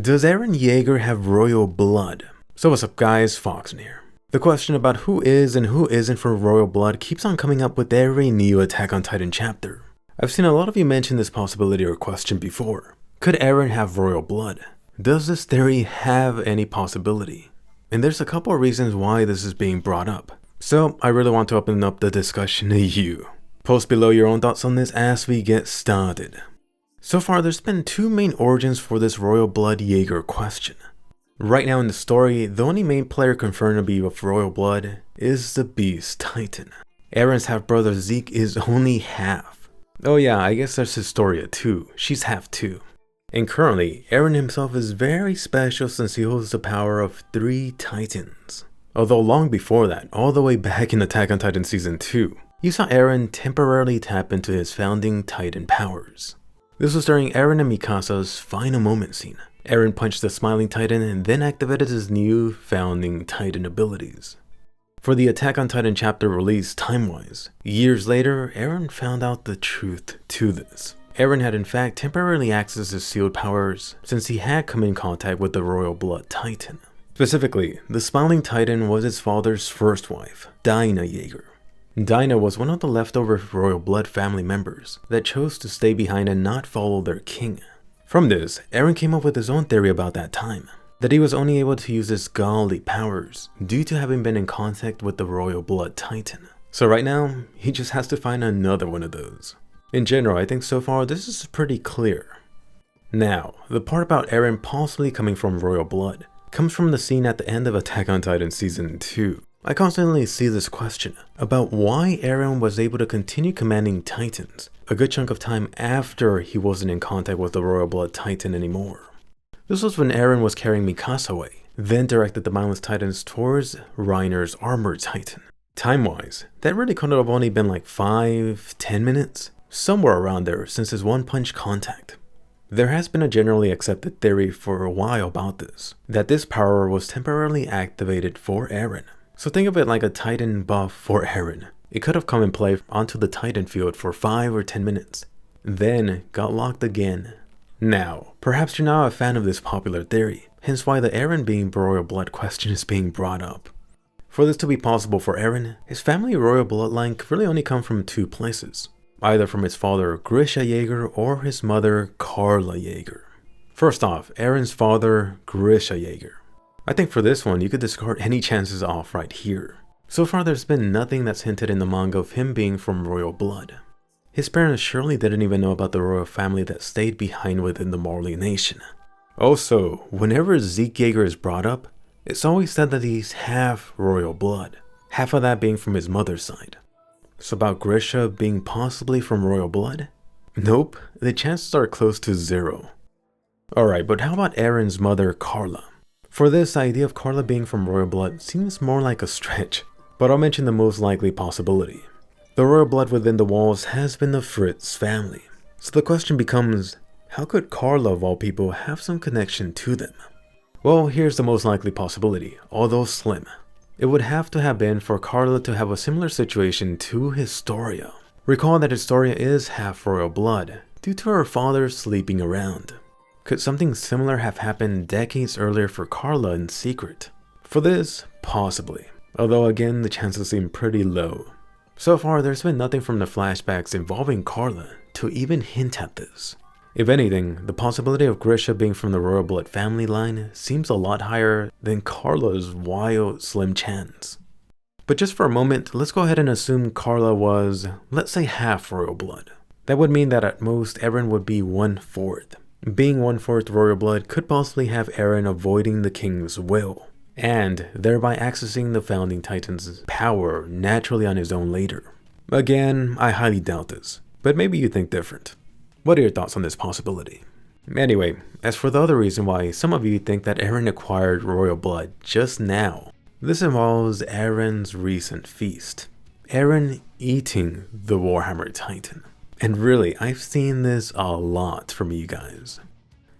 Does EREN Jaeger have royal blood? So what's up guys, Foxen here. The question about who is and who isn't for royal blood keeps on coming up with every new Attack on Titan chapter. I've seen a lot of you mention this possibility or question before. Could Eren have royal blood? Does this theory have any possibility? And there's a couple of reasons why this is being brought up. So I really want to open up the discussion to you. Post below your own thoughts on this as we get started. So far there's been two main origins for this royal blood Jaeger question. Right now in the story, the only main player confirmed to be of royal blood is the beast Titan. Eren's half-brother Zeke is only half. Oh yeah, I guess there's Historia too, she's half too. And currently, Eren himself is very special since he holds the power of 3 Titans. Although long before that, all the way back in Attack on Titan Season 2, you saw Eren temporarily tap into his founding Titan powers. This was during Eren and Mikasa's final moment scene. Eren punched the Smiling Titan and then activated his new founding Titan abilities. For the Attack on Titan chapter released time-wise, years later, Eren found out the truth to this. Eren had in fact temporarily accessed his sealed powers since he had come in contact with the Royal Blood Titan. Specifically, the Smiling Titan was his father's first wife, Dinah Jaeger. Dinah was one of the leftover Royal Blood family members that chose to stay behind and not follow their king. From this, Eren came up with his own theory about that time, that he was only able to use his godly powers due to having been in contact with the Royal Blood Titan. So right now, he just has to find another one of those. In general, I think so far this is pretty clear. Now, the part about Eren possibly coming from royal blood comes from the scene at the end of Attack on Titan Season 2. I constantly see this question about why Eren was able to continue commanding Titans a good chunk of time after he wasn't in contact with the Royal Blood Titan anymore. This was when Eren was carrying Mikasa away, then directed the Mindless Titans towards Reiner's Armored Titan. Time-wise, that really could have only been like 5-10 minutes, somewhere around there since his one-punch contact. There has been a generally accepted theory for a while about this, that this power was temporarily activated for Eren. So think of it like a Titan buff for Eren. It could have come in play onto the Titan field for 5 or 10 minutes, then got locked again. Now, perhaps you're not a fan of this popular theory, hence why the Eren being royal blood question is being brought up. For this to be possible for Eren, his family royal bloodline could really only come from 2 places, either from his father Grisha Jaeger or his mother Carla Jaeger. First off, Eren's father Grisha Jaeger. I think for this one, you could discard any chances off right here. So far there's been nothing that's hinted in the manga of him being from royal blood. His parents surely didn't even know about the royal family that stayed behind within the Marley nation. Also, whenever Zeke Jaeger is brought up, it's always said that he's half royal blood, half of that being from his mother's side. So about Grisha being possibly from royal blood? Nope, the chances are close to 0. Alright, but how about Eren's mother Carla? For this, the idea of Carla being from royal blood seems more like a stretch, but I'll mention the most likely possibility. The royal blood within the walls has been the Fritz family. So the question becomes, how could Carla of all people have some connection to them? Well, here's the most likely possibility, although slim. It would have to have been for Carla to have a similar situation to Historia. Recall that Historia is half royal blood, due to her father sleeping around. Could something similar have happened decades earlier for Carla in secret? For this, possibly, although again the chances seem pretty low. So far there's been nothing from the flashbacks involving Carla to even hint at this. If anything, the possibility of Grisha being from the royal blood family line seems a lot higher than Carla's wild slim chance. But just for a moment, let's go ahead and assume Carla was, let's say, half royal blood. That would mean that at most Eren would be 1/4. Being 1/4 royal blood could possibly have Eren avoiding the king's will, and thereby accessing the founding Titan's power naturally on his own later. Again, I highly doubt this, but maybe you think different. What are your thoughts on this possibility? Anyway, as for the other reason why some of you think that Eren acquired royal blood just now, this involves Eren's recent feast. Eren eating the Warhammer Titan. And really, I've seen this a lot from you guys.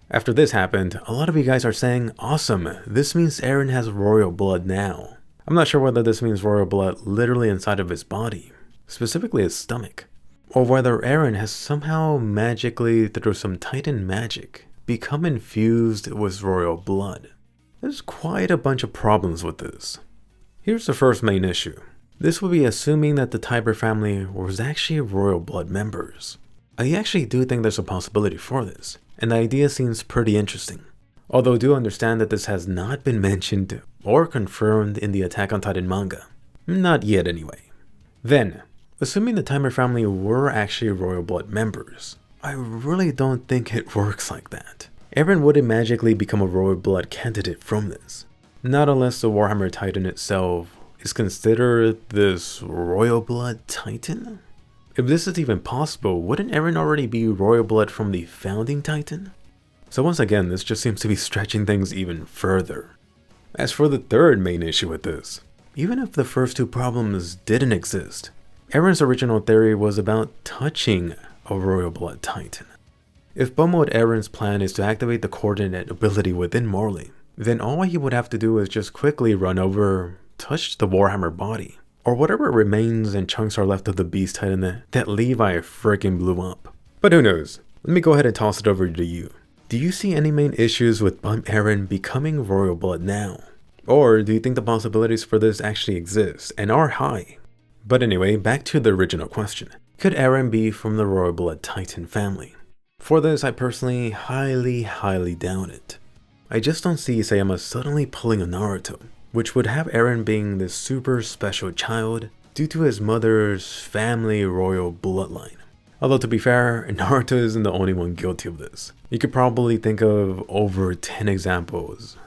After this happened, a lot of you guys are saying, awesome, this means Eren has royal blood now. I'm not sure whether this means royal blood literally inside of his body, specifically his stomach, or whether Eren has somehow magically, through some Titan magic, become infused with royal blood. There's quite a bunch of problems with this. Here's the first main issue. This would be assuming that the Tiber family was actually royal blood members. I actually do think there's a possibility for this, and the idea seems pretty interesting. Although I do understand that this has not been mentioned or confirmed in the Attack on Titan manga. Not yet anyway. Then, assuming the Tiber family were actually royal blood members, I really don't think it works like that. Eren wouldn't magically become a royal blood candidate from this. Not unless the Warhammer Titan itself is considered this royal blood Titan? If this is even possible, wouldn't Eren already be royal blood from the founding Titan? So once again, this just seems to be stretching things even further. As for the third main issue with this, even if the first two problems didn't exist, Eren's original theory was about touching a royal blood Titan. If Mode Eren's plan is to activate the coordinate ability within Marley, then all he would have to do is just quickly run over, touch the Warhammer body, or whatever remains and chunks are left of the Beast Titan that Levi freaking blew up. But who knows? Let me go ahead and toss it over to you. Do you see any main issues with Eren becoming royal blood now? Or do you think the possibilities for this actually exist and are high? But anyway, back to the original question. Could Eren be from the royal blood Titan family? For this, I personally highly doubt it. I just don't see Isayama suddenly pulling a Naruto, which would have Eren being this super special child due to his mother's family royal bloodline. Although to be fair, Naruto isn't the only one guilty of this. You could probably think of over 10 examples.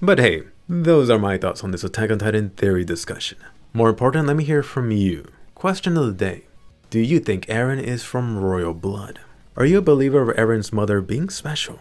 But hey, those are my thoughts on this Attack on Titan theory discussion. More important, let me hear from you. Question of the day. Do you think Eren is from royal blood? Are you a believer of Eren's mother being special?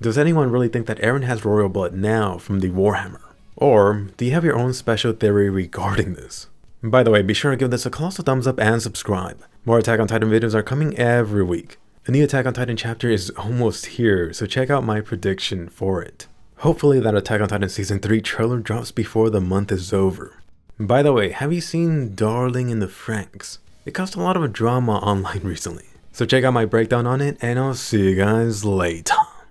Does anyone really think that Eren has royal blood now from the Warhammer? Or do you have your own special theory regarding this? By the way, be sure to give this a colossal thumbs up and subscribe. More Attack on Titan videos are coming every week. A new Attack on Titan chapter is almost here, so check out my prediction for it. Hopefully that Attack on Titan Season 3 trailer drops before the month is over. By the way, have you seen Darling in the Franxx? It caused a lot of drama online recently. So check out my breakdown on it, and I'll see you guys later.